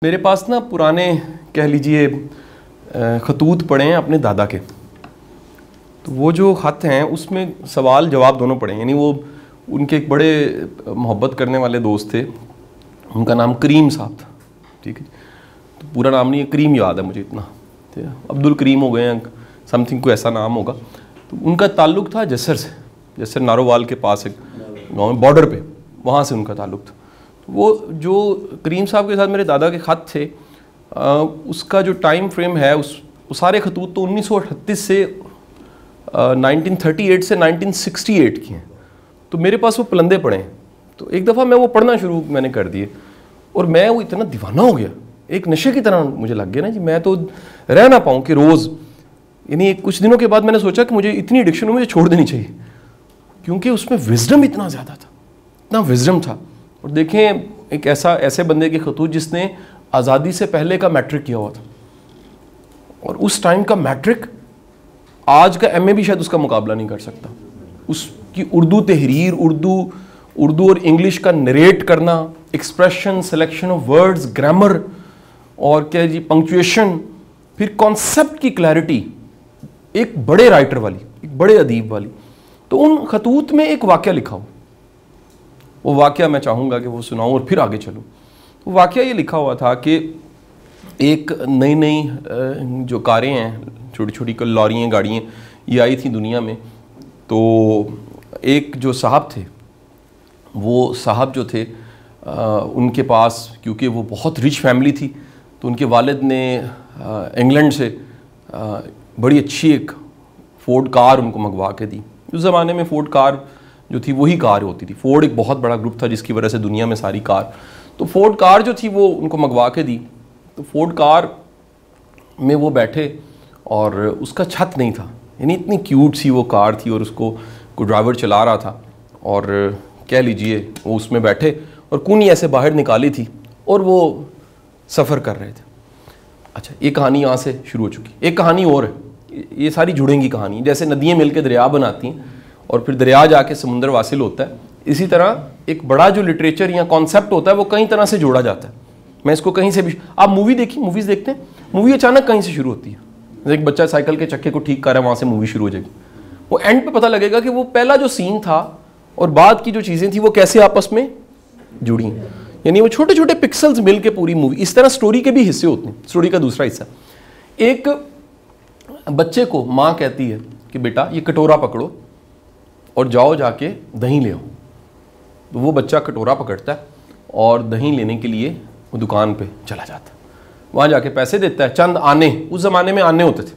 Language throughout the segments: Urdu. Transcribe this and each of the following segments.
میرے پاس نا پرانے کہہ لیجئے خطوط پڑے ہیں اپنے دادا کے. تو وہ جو خط ہیں اس میں سوال جواب دونوں پڑے ہیں. یعنی وہ ان کے ایک بڑے محبت کرنے والے دوست تھے, ان کا نام کریم صاحب تھا. ٹھیک ہے, تو پورا نام نہیں ہے, کریم یاد ہے مجھے اتنا, عبد الکریم ہو گئے ہیں, سم تھنگ کوئی ایسا نام ہوگا. تو ان کا تعلق تھا جسر سے, جسر نارووال کے پاس ایک گاؤں میں بارڈر پہ, وہاں سے ان کا تعلق تھا. وہ جو کریم صاحب کے ساتھ میرے دادا کے خط تھے, اس کا جو ٹائم فریم ہے وہ سارے خطوط تو 1938 سے 1938 سے 1968 کی ہیں. تو میرے پاس وہ پلندے پڑے ہیں. تو ایک دفعہ میں وہ پڑھنا شروع میں نے کر دیے, اور میں وہ اتنا دیوانہ ہو گیا, ایک نشے کی طرح مجھے لگ گیا نا جی, میں تو رہ نہ پاؤں کہ روز, یعنی کچھ دنوں کے بعد میں نے سوچا کہ مجھے اتنی ایڈکشن مجھے چھوڑ دینی چاہیے, کیونکہ اس میں وزڈم اتنا زیادہ تھا, اتنا وزڈم تھا. اور دیکھیں ایک ایسے بندے کے خطوط جس نے آزادی سے پہلے کا میٹرک کیا ہوا تھا, اور اس ٹائم کا میٹرک آج کا ایم اے بھی شاید اس کا مقابلہ نہیں کر سکتا. اس کی اردو تحریر, اردو اور انگلش کا نریٹ کرنا, expression, selection of words, grammar, اور کیا جی پنکچویشن, پھر کانسیپٹ کی کلیئرٹی, ایک بڑے رائٹر والی, ایک بڑے ادیب والی. تو ان خطوط میں ایک واقعہ لکھا ہو, وہ واقعہ میں چاہوں گا کہ وہ سناؤں اور پھر آگے چلوں. وہ واقعہ یہ لکھا ہوا تھا کہ ایک نئی جو کاریں ہیں, چھوٹی چھوٹی لاریاں, گاڑیاں, یہ آئی تھیں دنیا میں. تو ایک جو صاحب تھے, وہ صاحب جو تھے ان کے پاس, کیونکہ وہ بہت رچ فیملی تھی, تو ان کے والد نے انگلینڈ سے بڑی اچھی ایک فورڈ کار ان کو منگوا کے دی. اس زمانے میں فورڈ کار جو تھی وہی کار ہوتی تھی. فورڈ ایک بہت بڑا گروپ تھا جس کی وجہ سے دنیا میں ساری کار, تو فورڈ کار جو تھی وہ ان کو منگوا کے دی. تو فورڈ کار میں وہ بیٹھے, اور اس کا چھت نہیں تھا, یعنی اتنی کیوٹ سی وہ کار تھی, اور اس کو کوئی ڈرائیور چلا رہا تھا, اور کہہ لیجئے وہ اس میں بیٹھے, اور کونی ایسے باہر نکالی تھی, اور وہ سفر کر رہے تھے. اچھا, یہ کہانی یہاں سے شروع ہو چکی. ایک کہانی اور ہے, یہ ساری جڑیں گی کہانی, جیسے ندیاں مل کے دریا بناتی ہیں, اور پھر دریا جا کے سمندر واصل ہوتا ہے, اسی طرح ایک بڑا جو لٹریچر یا کانسیپٹ ہوتا ہے وہ کئی طرح سے جوڑا جاتا ہے. میں اس کو کہیں سے بھی, آپ موویز دیکھتے ہیں, مووی اچانک کہیں سے شروع ہوتی ہے, ایک بچہ سائیکل کے چکے کو ٹھیک کر رہا ہے, وہاں سے مووی شروع ہو جائے گی. وہ اینڈ پہ پتہ لگے گا کہ وہ پہلا جو سین تھا اور بعد کی جو چیزیں تھیں وہ کیسے آپس میں جڑی ہیں. یعنی وہ چھوٹے چھوٹے پکسلز مل کے پوری مووی. اس طرح سٹوری کے بھی حصے ہوتے ہیں. سٹوری کا دوسرا حصہ, ایک بچے کو ماں کہتی ہے کہ بیٹا یہ کٹورا پکڑو اور جاؤ جا کے دہی لے آؤ. تو وہ بچہ کٹورا پکڑتا ہے اور دہی لینے کے لیے وہ دکان پہ چلا جاتا ہے. وہاں جا کے پیسے دیتا ہے, چند آنے, اس زمانے میں آنے ہوتے تھے,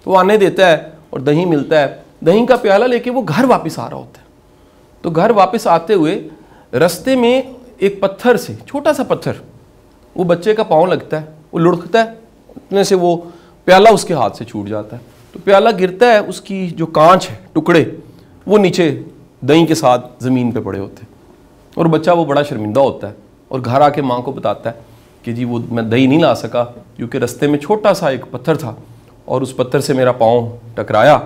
تو وہ آنے دیتا ہے اور دہی ملتا ہے. دہی کا پیالہ لے کے وہ گھر واپس آ رہا ہوتا ہے. تو گھر واپس آتے ہوئے رستے میں ایک پتھر سے, چھوٹا سا پتھر, وہ بچے کا پاؤں لگتا ہے, وہ لڑکتا ہے, اتنے سے وہ پیالہ اس کے ہاتھ سے چھوٹ جاتا ہے. تو پیالہ گرتا ہے, اس کی جو کانچ ہے, ٹکڑے, وہ نیچے دہی کے ساتھ زمین پہ پڑے ہوتے ہیں. اور بچہ وہ بڑا شرمندہ ہوتا ہے, اور گھر آ کے ماں کو بتاتا ہے کہ جی وہ میں دہی نہیں لا سکا کیونکہ رستے میں چھوٹا سا ایک پتھر تھا, اور اس پتھر سے میرا پاؤں ٹکرایا,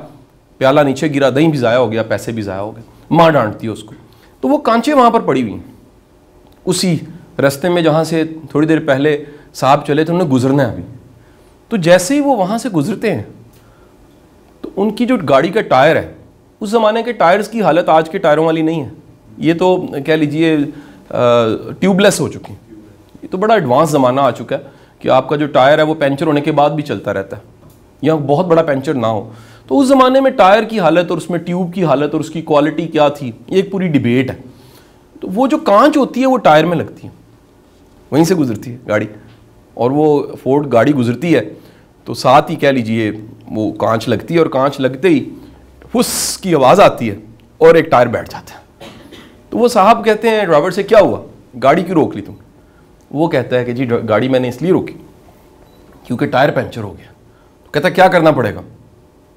پیالہ نیچے گرا, دہی بھی ضائع ہو گیا, پیسے بھی ضائع ہو گئے. ماں ڈانٹتی ہے اس کو. تو وہ کانچیں وہاں پر پڑی ہوئی ہیں اسی رستے میں جہاں سے تھوڑی دیر پہلے صاحب چلے تھے, انہوں نے گزرنا ہے ابھی. تو جیسے ہی وہ وہاں سے گزرتے ہیں تو ان کی جو گاڑی کا ٹائر ہے, اس زمانے کے ٹائرز کی حالت آج کے ٹائروں والی نہیں ہے. یہ تو کہہ لیجئے ٹیوب لیس ہو چکی. یہ تو بڑا ایڈوانس زمانہ آ چکا ہے کہ آپ کا جو ٹائر ہے وہ پینچر ہونے کے بعد بھی چلتا رہتا ہے, یا بہت بڑا پینچر نہ ہو. تو اس زمانے میں ٹائر کی حالت اور اس میں ٹیوب کی حالت اور اس کی کوالٹی کیا تھی, یہ ایک پوری ڈیبیٹ ہے. تو وہ جو کانچ ہوتی ہے وہ ٹائر میں لگتی ہے, وہیں سے گزرتی ہے گاڑی, اور وہ فورڈ گاڑی گزرتی ہے تو ساتھ ہی کہہ لیجئے وہ کانچ لگتی ہے, اور کانچ لگتے ہی پھس کی آواز آتی ہے اور ایک ٹائر بیٹھ جاتا ہے. تو وہ صاحب کہتے ہیں ڈرائیور سے, کیا ہوا, گاڑی کیوں روک لی تم؟ وہ کہتا ہے کہ جی گاڑی میں نے اس لیے روکی کیونکہ ٹائر پنچر ہو گیا. تو کہتا ہے کیا کرنا پڑے گا؟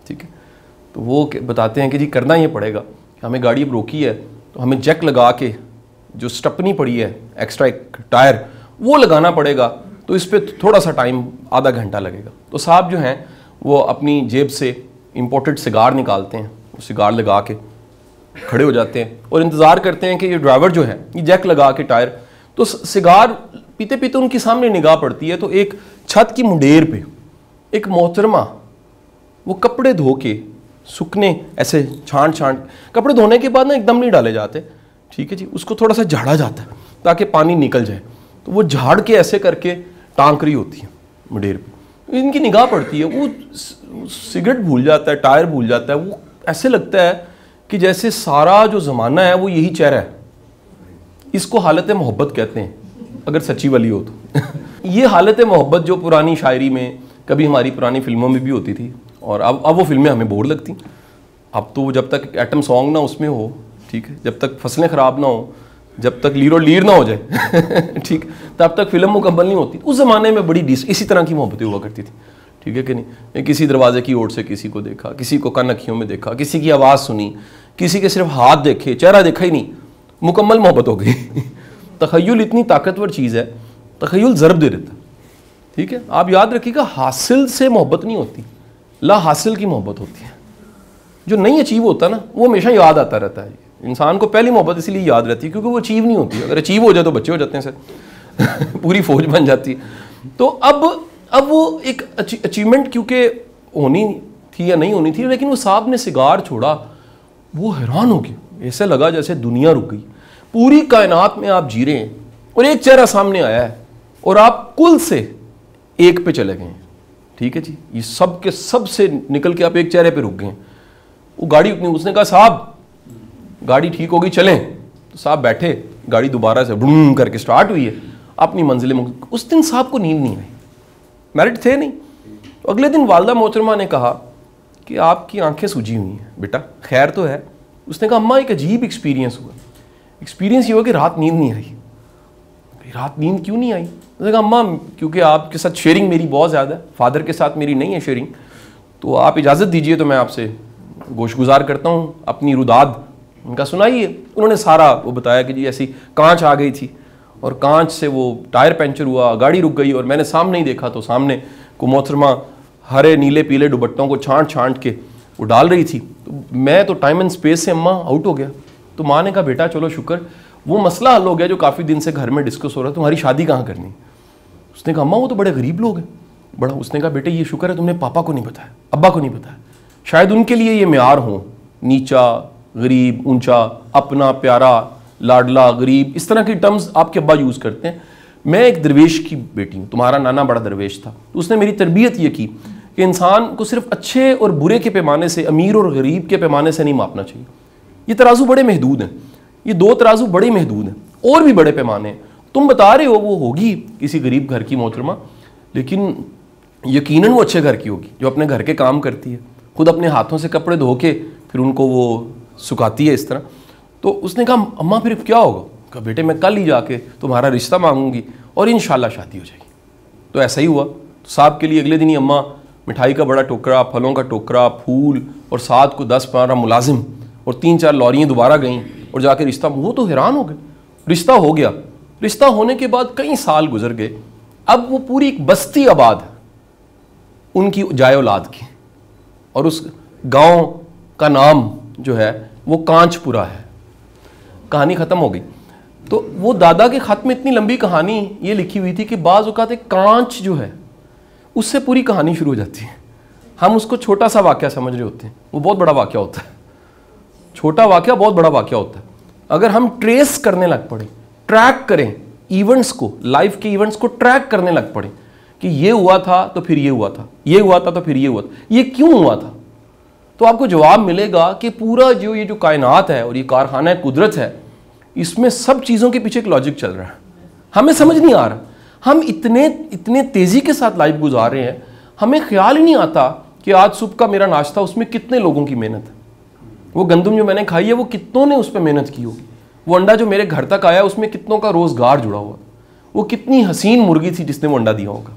ٹھیک ہے, تو وہ بتاتے ہیں کہ جی کرنا یہ پڑے گا کہ ہمیں گاڑی اب روکی ہے تو ہمیں جیک لگا کے جو سٹپنی پڑی ہے ایکسٹرا ایک ٹائر, وہ لگانا پڑے گا. تو اس پہ تھوڑا سا ٹائم, آدھا گھنٹہ لگے گا. تو صاحب جو ہیں وہ اپنی جیب سے امپورٹڈ سگار نکالتے ہیں, وہ سگار لگا کے کھڑے ہو جاتے ہیں اور انتظار کرتے ہیں کہ یہ ڈرائیور جو ہے یہ جیک لگا کے ٹائر, تو سگار پیتے پیتے ان کے سامنے نگاہ پڑتی ہے تو ایک چھت کی منڈیر پہ ایک محترمہ وہ کپڑے دھو کے سکنے ایسے چھانٹ کپڑے دھونے کے بعد نا ایک دم نہیں ڈالے جاتے, ٹھیک ہے جی, اس کو تھوڑا سا جھاڑا جاتا ہے تاکہ پانی نکل جائے, تو وہ جھاڑ کے ایسے کر کے ٹانک رہی ہوتی ہے منڈیر پہ. ان کی نگاہ پڑتی ہے, وہ سگریٹ بھول جاتا ہے, ٹائر بھول جاتا ہے, وہ ایسے لگتا ہے کہ جیسے سارا جو زمانہ ہے وہ یہی چہرہ ہے. اس کو حالت محبت کہتے ہیں اگر سچی والی ہو تو. یہ حالت محبت جو پرانی شاعری میں, کبھی ہماری پرانی فلموں میں بھی ہوتی تھی, اور اب وہ فلمیں ہمیں بور لگتی. اب تو جب تک ایٹم سانگ نہ اس میں ہو, ٹھیک ہے, جب تک فصلیں خراب نہ ہوں, جب تک لیر نہ ہو جائے, ٹھیک, تب تک فلم مکمل نہیں ہوتی. اس زمانے میں بڑی اسی طرح کی محبتیں ہوا کرتی تھی, ٹھیک ہے کہ نہیں. کسی دروازے کی اوٹ سے کسی کو دیکھا, کسی کو کن اکھیوں میں دیکھا, کسی کی آواز سنی, کسی کے صرف ہاتھ دیکھے, چہرہ دیکھا ہی نہیں, مکمل محبت ہو گئی. تخیل اتنی طاقتور چیز ہے, تخیل ضرب دے دیتا, ٹھیک ہے. آپ یاد رکھیے گا, حاصل سے محبت نہیں ہوتی, لا حاصل کی محبت ہوتی ہے. جو نہیں اچیو ہوتا نا وہ ہمیشہ یاد آتا رہتا ہے. انسان کو پہلی محبت اسی لیے یاد رہتی ہے کیونکہ وہ اچیو نہیں ہوتی. اگر اچیو ہو جائے تو بچے ہو جاتے ہیں سر, پوری فوج بن جاتی ہے. تو اب وہ ایک اچیومنٹ کیونکہ ہونی تھی یا نہیں ہونی تھی, لیکن وہ صاحب نے سگار چھوڑا, وہ حیران ہو گئے. ایسے لگا جیسے دنیا رک گئی. پوری کائنات میں آپ جی رہے ہیں اور ایک چہرہ سامنے آیا ہے اور آپ کل سے ایک پہ چلے گئے ہیں, ٹھیک ہے جی. یہ سب کے سب سے نکل کے آپ ایک چہرے پہ رک گئے ہیں. وہ گاڑی اس نے کہا صاحب گاڑی ٹھیک ہوگی چلیں. تو صاحب بیٹھے, گاڑی دوبارہ سے بڑوں کر کے سٹارٹ ہوئی ہے, اپنی منزل میں. اس دن صاحب کو نیند نہیں آئی, میرٹ تھے نہیں. تو اگلے دن والدہ محترمہ نے کہا کہ آپ کی آنکھیں سوجی ہوئی ہیں بیٹا, خیر تو ہے. اس نے کہا اماں ایک عجیب ایکسپیرینس ہوا. ایکسپیرینس یہ ہوا کہ رات نیند نہیں آئی. رات نیند کیوں نہیں آئی؟ اس نے کہا اماں کیونکہ آپ کے ساتھ شیئرنگ میری بہت زیادہ ہے, فادر کے ساتھ میری نہیں ہے شیئرنگ, تو آپ اجازت دیجئے تو میں آپ سے گوش گزار کرتا ہوں اپنی روداد. ان کا سنائیے. انہوں نے سارا وہ بتایا کہ جی ایسی کانچ آ گئی تھی اور کانچ سے وہ ٹائر پنچر ہوا, گاڑی رک گئی, اور میں نے سامنے ہی دیکھا تو سامنے کو محترمہ ہرے نیلے پیلے دوپٹوں کو چھانٹ کے وہ ڈال رہی تھی. تو میں تو ٹائم اینڈ اسپیس سے اماں آؤٹ ہو گیا. تو ماں نے کہا بیٹا چلو شکر, وہ مسئلہ حل ہو گیا جو کافی دن سے گھر میں ڈسکس ہو رہا ہے, تمہاری شادی کہاں کرنی. اس نے کہا اماں وہ تو بڑے غریب لوگ ہیں. بڑا اس نے کہا بیٹے یہ شکر ہے تم نے پاپا کو نہیں بتایا, ابا کو نہیں بتایا. شاید ان کے لیے یہ معیار ہوں, نیچا, غریب, اونچا, اپنا, پیارا, لاڈلا, غریب, اس طرح کی ٹرمز آپ کے ابا یوز کرتے ہیں. میں ایک درویش کی بیٹی ہوں, تمہارا نانا بڑا درویش تھا. تو اس نے میری تربیت یہ کی کہ انسان کو صرف اچھے اور برے کے پیمانے سے, امیر اور غریب کے پیمانے سے نہیں ماپنا چاہیے. یہ ترازو بڑے محدود ہیں, یہ دو ترازو بڑے محدود ہیں, اور بھی بڑے پیمانے ہیں. تم بتا رہے ہو وہ ہوگی کسی غریب گھر کی محترمہ, لیکن یقیناً وہ اچھے گھر کی ہوگی جو اپنے گھر کے کام کرتی ہے, خود اپنے ہاتھوں سے کپڑے دھو کے پھر ان کو وہ سکھاتی ہے اس طرح. تو اس نے کہا اماں پھر کیا ہوگا؟ کہا بیٹے میں کل ہی جا کے تمہارا رشتہ مانگوں گی اور انشاءاللہ شادی ہو جائے گی. تو ایسا ہی ہوا. تو صاحب کے لیے اگلے دن ہی اماں مٹھائی کا بڑا ٹوکرا, پھلوں کا ٹوکرا, پھول, اور ساتھ کو 10-12 ملازم اور 3-4 لوریاں دوبارہ گئیں اور جا کے رشتہ. وہ تو حیران ہو گئے. رشتہ ہو گیا. رشتہ ہونے کے بعد کئی سال گزر گئے. اب وہ پوری ایک بستی آباد ہے ان کی جائے اولاد کی, اور اس گاؤں کا نام جو ہے وہ کانچ پورا ہے. کہانی ختم ہو گئی. تو وہ دادا کے خط میں اتنی لمبی کہانی یہ لکھی ہوئی تھی کہ بعض اوقات ایک کانچ جو ہے اس سے پوری کہانی شروع ہو جاتی ہے. ہم اس کو چھوٹا سا واقعہ سمجھ رہے ہوتے ہیں, وہ بہت بڑا واقعہ ہوتا ہے. چھوٹا واقعہ بہت بڑا واقعہ ہوتا ہے. اگر ہم ٹریس کرنے لگ پڑیں, ٹریک کریں ایونٹس کو, لائف کے ایونٹس کو ٹریک کرنے لگ پڑیں کہ یہ ہوا تھا تو پھر یہ ہوا تھا, یہ ہوا تھا تو پھر یہ ہوا تھا, یہ کیوں ہوا تھا, تو آپ کو جواب ملے گا کہ پورا یہ جو کائنات ہے اور یہ کارخانہ قدرت ہے, اس میں سب چیزوں کے پیچھے ایک لاجک چل رہا ہے. ہمیں سمجھ نہیں آ رہا. ہم اتنے تیزی کے ساتھ لائف گزار رہے ہیں, ہمیں خیال ہی نہیں آتا کہ آج صبح کا میرا ناشتہ اس میں کتنے لوگوں کی محنت ہے. وہ گندم جو میں نے کھائی ہے وہ کتنوں نے اس پہ محنت کی ہوگی. وہ انڈا جو میرے گھر تک آیا اس میں کتنوں کا روزگار جڑا ہوا. وہ کتنی حسین مرغی تھی جس نے وہ انڈا دیا ہوگا.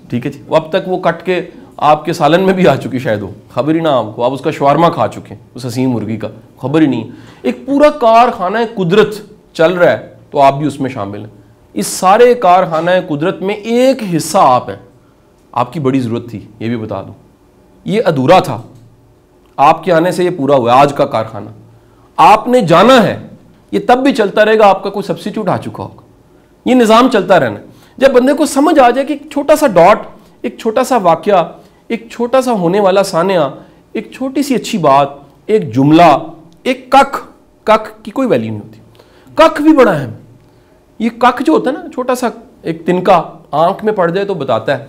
ٹھیک ہے جی. اب تک وہ کٹ کے آپ کے سالن میں بھی آ چکی شاید, وہ خبر ہی نہ آپ کو, آپ اس کا شوارما کھا چکے ہیں اس حسین مرغی کا, خبر ہی نہیں. ایک پورا کارخانہ قدرت چل رہا ہے تو آپ بھی اس میں شامل ہیں. اس سارے کارخانہ قدرت میں ایک حصہ آپ ہیں. آپ کی بڑی ضرورت تھی, یہ بھی بتا دوں. یہ ادھورا تھا, آپ کے آنے سے یہ پورا ہوا. آج کا کارخانہ آپ نے جانا ہے, یہ تب بھی چلتا رہے گا, آپ کا کوئی سبسٹیوٹ آ چکا ہوگا. یہ نظام چلتا رہنا ہے. جب بندے کو سمجھ آ جائے کہ ایک چھوٹا سا ڈاٹ، ایک چھوٹا سا واقعہ، ایک چھوٹا سا ہونے والا سانحہ، ایک چھوٹی سی اچھی بات، ایک جملہ، ایک کک کی کوئی ویلیو نہیں ہوتی. کک بھی بڑا اہم. یہ کک جو ہوتا ہے نا، چھوٹا سا ایک تنکا آنکھ میں پڑ جائے تو بتاتا ہے.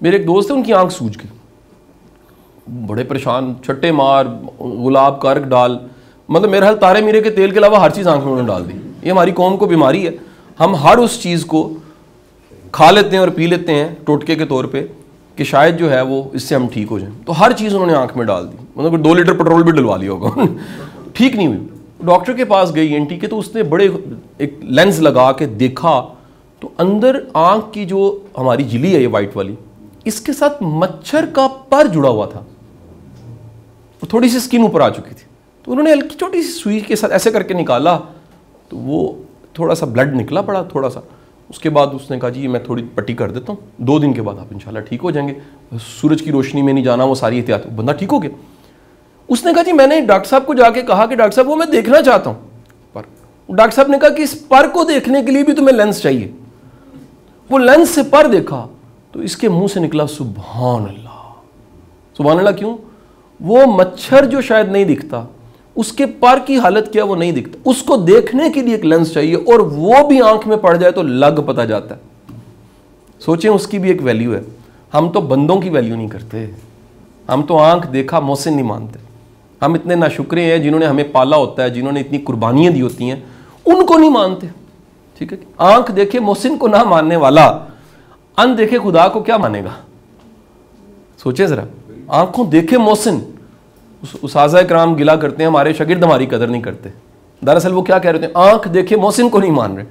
میرے ایک دوست ہے، ان کی آنکھ سوج گئی، بڑے پریشان، چھٹے مار، گلاب کا عرق ڈال، مطلب میرا حال تارے میرے کے تیل کے علاوہ ہر چیز آنکھ میں ڈال دی. یہ ہماری قوم کو بیماری ہے. ہم ہر اس چیز کو کھا لیتے ہیں اور پی لیتے ہیں ٹوٹکے کے طور پہ کہ شاید جو ہے وہ اس سے ہم ٹھیک ہو جائیں. تو ہر چیز انہوں نے آنکھ میں ڈال دی، مطلب 2 لیٹر پیٹرول بھی ڈلوا لیا ہوگا. ٹھیک نہیں ہوئی. ڈاکٹر کے پاس گئی اینٹی کے، تو اس نے بڑے ایک لینز لگا کے دیکھا تو اندر آنکھ کی جو ہماری جھلی ہے یہ وائٹ والی، اس کے ساتھ مچھر کا پر جڑا ہوا تھا. وہ تھوڑی سی اسکن اوپر آ چکی تھی. تو انہوں نے ہلکی چھوٹی سی سوئی کے ساتھ ایسے کر کے نکالا تو وہ تھوڑا سا بلڈ نکلا پڑا تھوڑا سا. اس کے بعد اس نے کہا جی میں تھوڑی پٹی کر دیتا ہوں، 2 دن کے بعد آپ انشاءاللہ ٹھیک ہو جائیں گے، سورج کی روشنی میں نہیں جانا، وہ ساری احتیاط. بندہ ٹھیک ہو گیا. اس نے کہا جی میں نے ڈاکٹر صاحب کو جا کے کہا کہ ڈاکٹر صاحب وہ میں دیکھنا چاہتا ہوں پر. ڈاکٹر صاحب نے کہا کہ اس پر کو دیکھنے کے لیے بھی تمہیں لینس چاہیے. وہ لینس سے پر دیکھا تو اس کے منہ سے نکلا سبحان اللہ. سبحان اللہ کیوں؟ وہ مچھر جو شاید نہیں دکھتا، اس کے پر کی حالت کیا وہ نہیں دکھتا، اس کو دیکھنے کے لیے ایک لینس چاہیے، اور وہ بھی آنکھ میں پڑ جائے تو لگ پتہ جاتا ہے. سوچیں اس کی بھی ایک ویلیو ہے. ہم تو بندوں کی ویلیو نہیں کرتے. ہم تو آنکھ دیکھا محسن نہیں مانتے. ہم اتنے ناشکرے ہیں جنہوں نے ہمیں پالا ہوتا ہے، جنہوں نے اتنی قربانیاں دی ہوتی ہیں، ان کو نہیں مانتے. ٹھیک ہے. آنکھ دیکھے محسن کو نہ ماننے والا ان دیکھے خدا کو کیا مانے گا؟ سوچیں ذرا. آنکھوں دیکھے محسن، اساتذہ کرام گلا کرتے ہیں ہمارے شاگرد ہماری قدر نہیں کرتے. دراصل وہ کیا کہہ رہے ہیں؟ آنکھ دیکھے محسن کو نہیں مان رہے.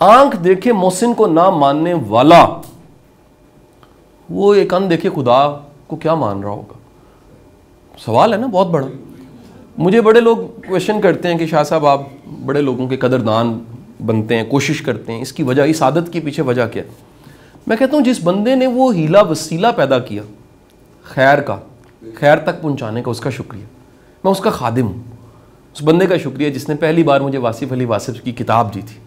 آنکھ دیکھے محسن کو نہ ماننے والا وہ ایک ان دیکھے خدا کو کیا مان رہا ہوگا؟ سوال ہے نا بہت بڑا. مجھے بڑے لوگ کویشچن کرتے ہیں کہ شاہ صاحب آپ بڑے لوگوں کے قدردان بنتے ہیں، کوشش کرتے ہیں، اس کی وجہ، اس عادت کے پیچھے وجہ کیا؟ میں کہتا ہوں جس بندے نے وہ ہیلا وسیلہ پیدا کیا خیر کا، خیر تک پہنچانے کا، اس کا شکریہ. میں اس کا خادم ہوں. اس بندے کا شکریہ جس نے پہلی بار مجھے واصف علی واصف کی کتاب دی تھی.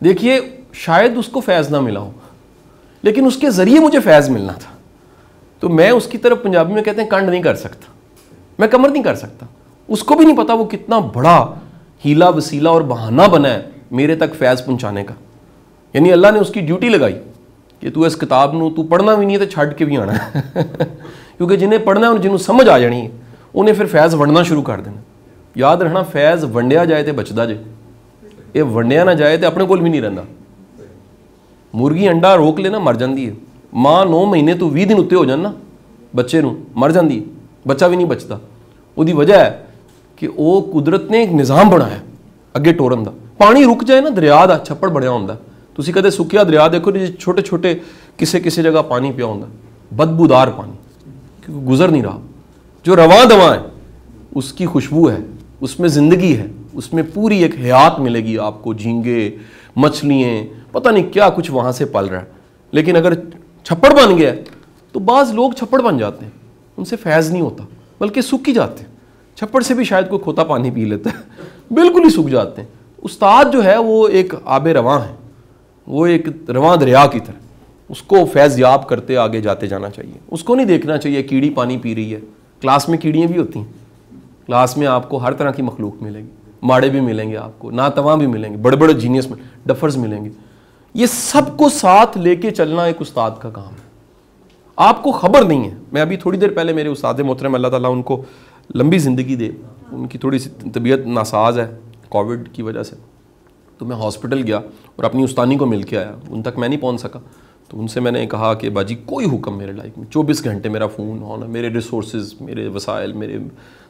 دیکھیے شاید اس کو فیض نہ ملا ہو، لیکن اس کے ذریعے مجھے فیض ملنا تھا. تو میں اس کی طرف پنجابی میں کہتے ہیں کنڈ نہیں کر سکتا، میں کمر نہیں کر سکتا. اس کو بھی نہیں پتا وہ کتنا بڑا ہیلا وسیلہ اور بہانہ بنا ہے میرے تک فیض پہنچانے کا. یعنی اللہ نے اس کی ڈیوٹی لگائی کہ تو اس کتاب نو تو پڑھنا بھی نہیں ہے تو چھڈ کے بھی آنا ہے. کیونکہ جنہیں پڑھنا ہے اور جنہوں سمجھ آ جانی ہے انہیں پھر فیض ونڈنا شروع کر دینا. یاد رکھنا فیض ونڈیا جائے تو بچدا جے، یہ ونڈیا نہ جائے تو اپنے کول بھی نہیں رہندا. مرغی انڈا روک لینا مر جاندی ہے. ماں 9 مہینے تو 20 دن اتنے ہو جان نا بچے نو مر جاندی ہے، بچہ بھی نہیں بچتا. وہ وجہ ہے کہ وہ قدرت نے ایک نظام بنایا اگے ٹورن دا. پانی رک جائے نا دریا دا چھپڑ بڑھیا ہوندا. تسی کدے سکیا دریا دیکھو جی چھوٹے چھوٹے کسی جگہ پانی پیا ہوندا، بدبودار پانی کیونکہ گزر نہیں رہا. جو رواں دواں ہے اس کی خوشبو ہے، اس میں زندگی ہے، اس میں پوری ایک حیات ملے گی آپ کو. جھینگے، مچھلیاں، پتہ نہیں کیا کچھ وہاں سے پل رہا ہے. لیکن اگر چھپڑ بن گیا ہے تو بعض لوگ چھپڑ بن جاتے ہیں، ان سے فیض نہیں ہوتا بلکہ سوکھ ہی جاتے ہیں. چھپڑ سے بھی شاید کوئی کھوتا پانی پی لیتا ہے، بالکل ہی سوکھ جاتے ہیں. استاد جو ہے وہ ایک آب رواں ہے، وہ ایک رواں دریا کی طرح. اس کو فیض یاب کرتے آگے جاتے جانا چاہیے. اس کو نہیں دیکھنا چاہیے کیڑی پانی پی رہی ہے. کلاس میں کیڑیاں بھی ہوتی ہیں. کلاس میں آپ کو ہر طرح کی مخلوق ملے گی. ماڑے بھی ملیں گے آپ کو، ناتواں بھی ملیں گے، بڑے بڑے جینیس میں ڈفرز ملیں گے. یہ سب کو ساتھ لے کے چلنا ایک استاد کا کام ہے. آپ کو خبر نہیں ہے. میں ابھی تھوڑی دیر پہلے میرے استاد محترم اللہ تعالیٰ ان کو لمبی زندگی دے، ان کی تھوڑی سی طبیعت ناساز ہے کووڈ کی وجہ سے، تو میں ہاسپٹل گیا اور اپنی استانی کو مل کے آیا. ان تک میں نہیں پہنچ سکا تو ان سے میں نے کہا کہ باجی کوئی حکم میرے لائف میں 24 گھنٹے میرا فون ہونا، میرے ریسورسز، میرے وسائل، میرے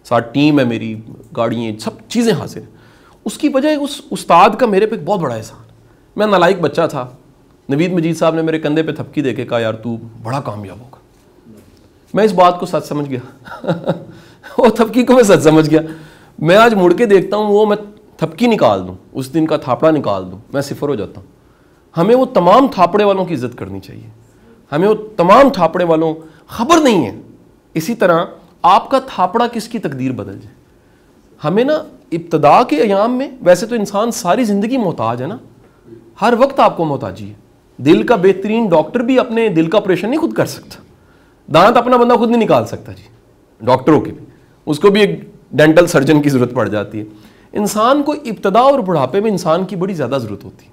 ساتھ ٹیم ہے، میری گاڑیاں، سب چیزیں حاصل ہیں. اس کی وجہ اس استاد کا میرے پہ ایک بہت بڑا احسان. میں نالائق بچہ تھا. نوید مجید صاحب نے میرے کندھے پہ تھپکی دے کے کہا یار تو بڑا کامیاب ہوگا. میں اس بات کو سچ سمجھ گیا. وہ تھپکی کو میں سچ سمجھ گیا. میں آج مڑ کے دیکھتا ہوں وہ میں تھپکی نکال دوں، اس دن کا تھاپڑا نکال دوں، میں صفر ہو جاتا ہوں. ہمیں وہ تمام تھاپڑے والوں کی عزت کرنی چاہیے. ہمیں وہ تمام تھاپڑے والوں خبر نہیں ہے. اسی طرح آپ کا تھاپڑا کس کی تقدیر بدل جائے. ہمیں نا ابتدا کے ایام میں، ویسے تو انسان ساری زندگی محتاج ہے نا، ہر وقت آپ کو محتاجی ہے. دل کا بہترین ڈاکٹر بھی اپنے دل کا آپریشن نہیں خود کر سکتا. دانت اپنا بندہ خود نہیں نکال سکتا جی, ڈاکٹروں کے بھی, اس کو بھی ایک ڈینٹل سرجن کی ضرورت پڑ جاتی ہے. انسان کو ابتدا اور بڑھاپے میں انسان کی بڑی زیادہ ضرورت ہوتی ہے.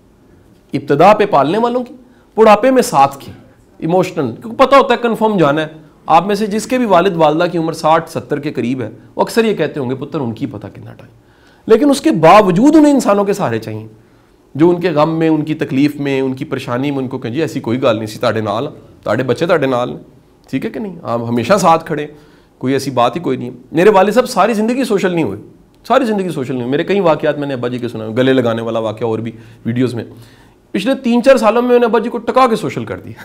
ابتدا پہ پالنے والوں کی, بڑھاپے میں ساتھ کی, ایموشنل, کیونکہ پتہ ہوتا ہے کنفرم جانا ہے. آپ میں سے جس کے بھی والد والدہ کی عمر 60-70 کے قریب ہے, وہ اکثر یہ کہتے ہوں گے پتر ان کی پتہ کتنا ٹائم, لیکن اس کے باوجود انہیں انسانوں کے سہارے چاہیے جو ان کے غم میں, ان کی تکلیف میں, ان کی پریشانی میں ان کو کہیں جی ایسی کوئی گل نہیں سی, تاڑے نال, تاڑے بچے تاڑے نال, ٹھیک ہے کہ نہیں, آپ ہمیشہ ساتھ کھڑے, کوئی ایسی بات ہی کوئی نہیں. میرے والد صاحب ساری زندگی سوشل نہیں ہوئے, ساری زندگی سوشل نہیں ہوئے. میرے کئی واقعات میں نے ابا جی کے سنا, گلے لگانے والا واقعہ اور بھی ویڈیوز میں. پچھلے 3-4 سالوں میں نے ابا جی کو ٹکا کے سوشل کر دیا.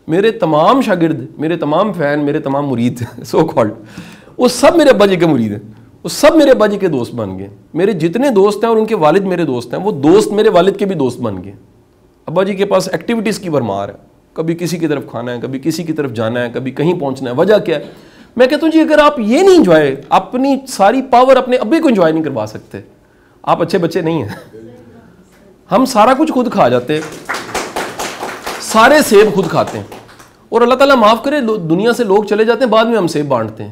میرے تمام شاگرد, میرے تمام فین, میرے تمام مرید سو کالڈ, وہ سب میرے ابا جی کے مرید ہیں, وہ سب میرے ابا جی کے دوست بن گئے. میرے جتنے دوست ہیں اور ان کے والد میرے دوست ہیں, وہ دوست میرے والد کے بھی دوست بن گئے. ابا جی کے پاس ایکٹیویٹیز کی بھرمار ہے, کبھی کسی کی طرف کھانا ہے, کبھی کسی کی طرف جانا ہے, کبھی کہیں پہنچنا ہے. وجہ کیا ہے؟ میں کہتا ہوں جی اگر آپ یہ نہیں انجوائے, اپنی ساری پاور اپنے ابے کو انجوائے نہیں کروا سکتے, آپ اچھے بچے نہیں ہیں. ہم سارا کچھ خود کھا جاتے, سارے سیب خود کھاتے ہیں, اور اللہ تعالیٰ معاف کرے دنیا سے لوگ چلے جاتے ہیں, بعد میں ہم سیب بانٹتے ہیں.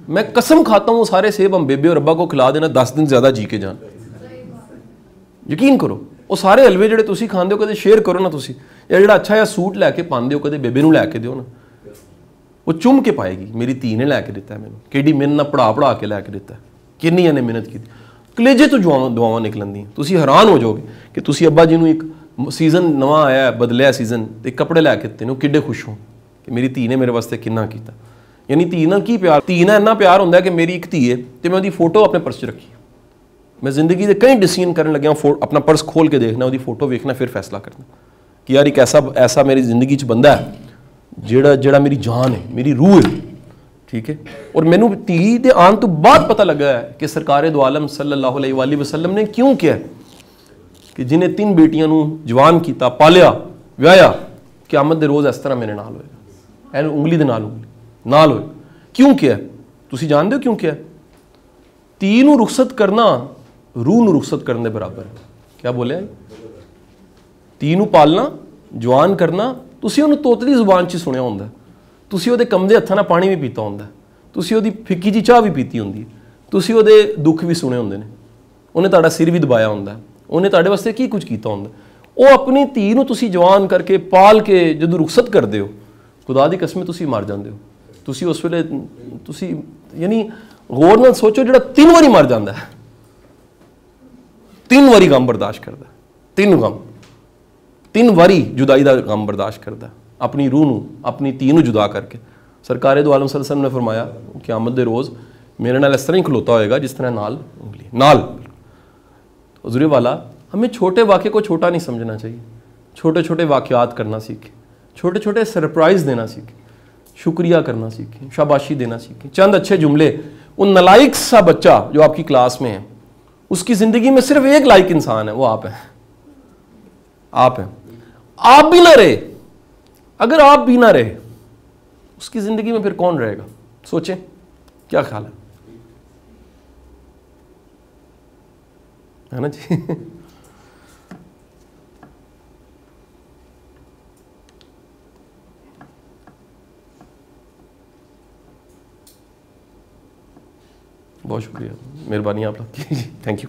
میں قسم کھاتا ہوں وہ سارے سیب ہم بیبے اور ابا کو کھلا دینا 10 دن زیادہ جی کے جان, یقین کرو. وہ سارے حلوے جڑے تسی کھاندے ہو کدے شیئر کرو نا تسی, یا جڑا اچھا یا سوٹ لے کے پاندے ہو کدے بیبے نو لے کے دیو نا, وہ چوم کے پائے گی میری دھی نے لے کے دیتا ہے مینوں, کیڈی محنت نہ پڑھا کے لے کے دیتا ہے, کنی نے محنت کی, کلیجے تو دعاواں نکلن دی. تسی حیران ہو جاؤ گے کہ تسی ابا جی نو ایک سیزن نواں آیا ہے, بدلیا سیزن, ایک کپڑے لے کے دیتے نے, کڈے خوش ہوں کہ میری دھی نے میرے واسطے کنا کیتا. یعنی دھی نال کی پیار, دھی نال اتنا پیار ہوندا ہے کہ میری ایک دھی ہے تے میں اودی فوٹو اپنے پرس 'چ رکھی. میں زندگی دے کئی ڈیسیژن کرن لگا ہوں, اپنا پرس کھول کے دیکھنا, اودی فوٹو ویکھنا, پھر فیصلہ کرنا کہ یار ایک ایسا میری زندگی 'چ بندہ ہے جڑا میری جان ہے, میری روح ہے, ٹھیک ہے. اور مینوں دھی دے آن تو بعد پتہ لگا ہے کہ سرکار دو عالم صلی اللہ علیہ وآلہ وسلم نے کیوں کیا کہ جنہیں 3 بیٹیاں نو جوان کیتا, پالیا, ویایا, قیامت دے روز اس طرح میرے نال ہوئے گا, این انگلی دے نال ہوئے. کیوں کیا تسی جان دے ہو کیوں کیا؟ دھی نو رخصت کرنا روح نو رخصت کرنے برابر ہے. کیا بولے, دھی نو پالنا, جوان کرنا, تسی انہوں توتلی زبان 'چ سنیا ہوندا ہے, تسی وہ کمدے ہتھاں نال پانی بھی پیتا ہوندا ہے, تسی وہ پھکی جی چاہ بھی پیتی ہوندی ہے, تسی وہ دکھ بھی سنے ہوندے نے, انہیں تہاڈا سر بھی دبایا ہوندا ہے, انہیں تہاڈے واسطے کی کچھ کیتا ہوندا ہے. وہ اپنی دھی نو تسی جوان کر کے پال کے جدوں رخصت کردے ہو, خدا دی قسم تسی مر جاندے ہو. تسی اس ویلے تسی یعنی غور نال سوچو, جڑا 3 واری مر جاندا ہے, 3 واری غم برداشت کردا ہے, 3 واری جدائی دا غم برداشت کردا ہے اپنی روح نو, اپنی دھی نو جدا کر کے. سرکار دو عالم صلی اللہ علیہ وسلم نے فرمایا قیامت دے روز میرے نال اس طرح ہی کھلوتا ہوئے گا جس طرح نال انگلی نال. حضور والا, ہمیں چھوٹے واقعے کو چھوٹا نہیں سمجھنا چاہیے, چھوٹے چھوٹے واقعات کرنا سیکھیں, چھوٹے چھوٹے سرپرائز دینا سیکھیں, شکریہ کرنا سیکھیں, شاباشی دینا سیکھیں, چند اچھے جملے. ان نالائق سا بچہ جو آپ کی کلاس میں ہے, اس کی زندگی میں صرف ایک لائق انسان ہے, وہ آپ ہیں. آپ ہیں. آپ بھی نہ رہے, اگر آپ بھی نہ رہے, اس کی زندگی میں پھر کون رہے گا؟ سوچیں, کیا خیال ہے نا جی. بہت شکریہ, مہربانی آپ لوگ کی. Thank you.